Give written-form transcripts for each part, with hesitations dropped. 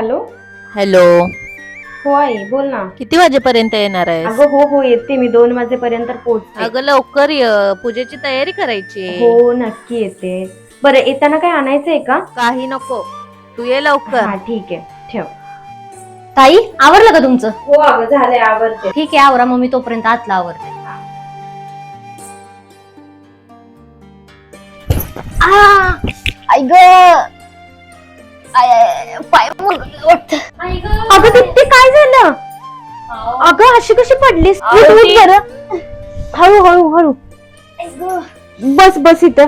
Hello. Hello. हो आई बोल ना. किती वाजेपर्यंत येणार आहेस? अगं हो हो येते मी 2 वाजेपर्यंत पोहोचते. अगं लवकर ये, पूजेची तयारी करायची. हो नक्की येते. बरं येताना काय आणायचंय का? काही नको, तू ये लवकर. हा ठीक आहे ठेव. ताई आवरलं का तुमचं? हो अगं झालंय आवरते. ठीक आहे आवरा, मग मी तोपर्यंत आतला आवरते. आई ग पाय वाटत. अगं दीप्ती काय झालं? अगं अशी कशी पडलीस? नीट उठ बरं. हळू हळू हळू. बस बस इथं.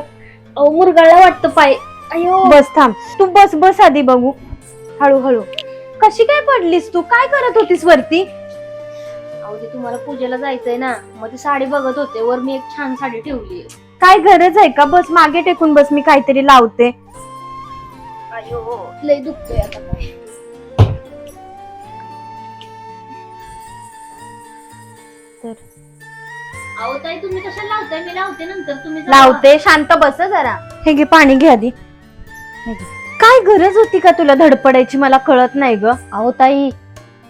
मुरगाळला वाटतं पाय. अयो बस थांब. तू बस बस आधी बघू. हळू हळू. कशी काय पडलीस तू? काय करत होतीस वरती? अहो ते तुम्हाला पूजेला जायचंय ना, मग ती साडी बघत होते. वर मी एक छान साडी ठेवली. काय गरज आहे का? बस मागे टेकून बस, मी काहीतरी लावते. अयो लय दुखतोय आता पाय. अहो ताई तुम्ही कशाला लावताय? मी लावते नंतर, तुम्ही जावा. लावते, शांत बस जरा. हे घे पाणी घे आधी. हे घे. काय गरज होती का तुला धडपडायची? मला कळत नाही ग. अहो ताई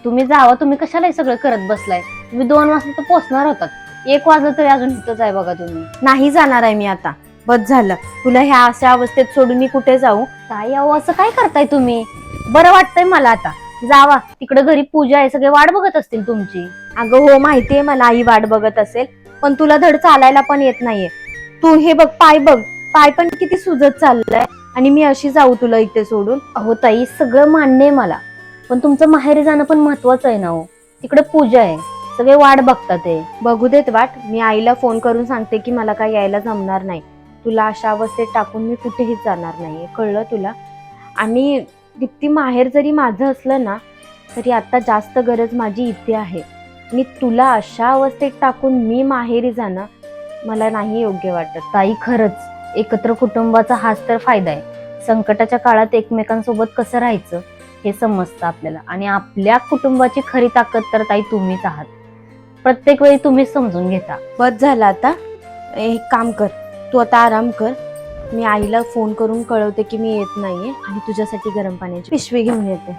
तुम्ही जावा, तुम्ही कशाला हे सगळं करत बसलाय? तुम्ही 2 वाजता तर पोहोचणार होतात. 1 वाजलं तरी अजून इथंच आहे बघा तुम्ही. नाही जाणार आहे मी आता. बस झालं. तुला ह्या अशा अवस्थेत सोडून मी कुठे जाऊ? ताई अहो असं काय करताय तुम्ही? बरं वाटतंय मला आता. जावा, तिकडे घरी पूजा आहे, सगळे वाट बघत असतील तुमची. अगं हो माहितीये मला आई वाट बघत असेल, पण तुला धड चालायला पण येत नाहीये. तू हे बघ पाय बघ, पाय पण किती सुजत चाललाय. आणि मी अशी जाऊ तुला इथे सोडून? अहो ताई सगळं मान्य आहे मला, पण तुमचं माहेरी जाणं पण महत्वाचं आहे ना हो. तिकडे पूजा आहे, सगळे वाट बघतात आहे. बघू देत वाट. मी आईला फोन करून सांगते की मला काय यायला जमणार नाही. तुला अशा अवस्थेत टाकून मी कुठेही जाणार नाहीये, कळलं तुला? आणि दीप्ती माहेर जरी माझं असलं ना, तरी आता जास्त गरज माझी इथे आहे. आणि तुला अशा अवस्थेत टाकून मी माहेरी जाणं मला नाही योग्य वाटत. ताई खरंच एकत्र कुटुंबाचा हाच तर फायदा आहे. संकटाच्या काळात एकमेकांसोबत कसं राहायचं हे समजतं आपल्याला. आणि आपल्या कुटुंबाची खरी ताकद तर ताई तुम्हीच आहात. प्रत्येक वेळी तुम्हीच समजून घेता. बस झालं आता. एक काम कर, तू आता आराम कर. मी आईला फोन करून कळवते की मी येत नाहीये आणि तुझ्यासाठी गरम पाण्याची पिशवी घेऊन येते.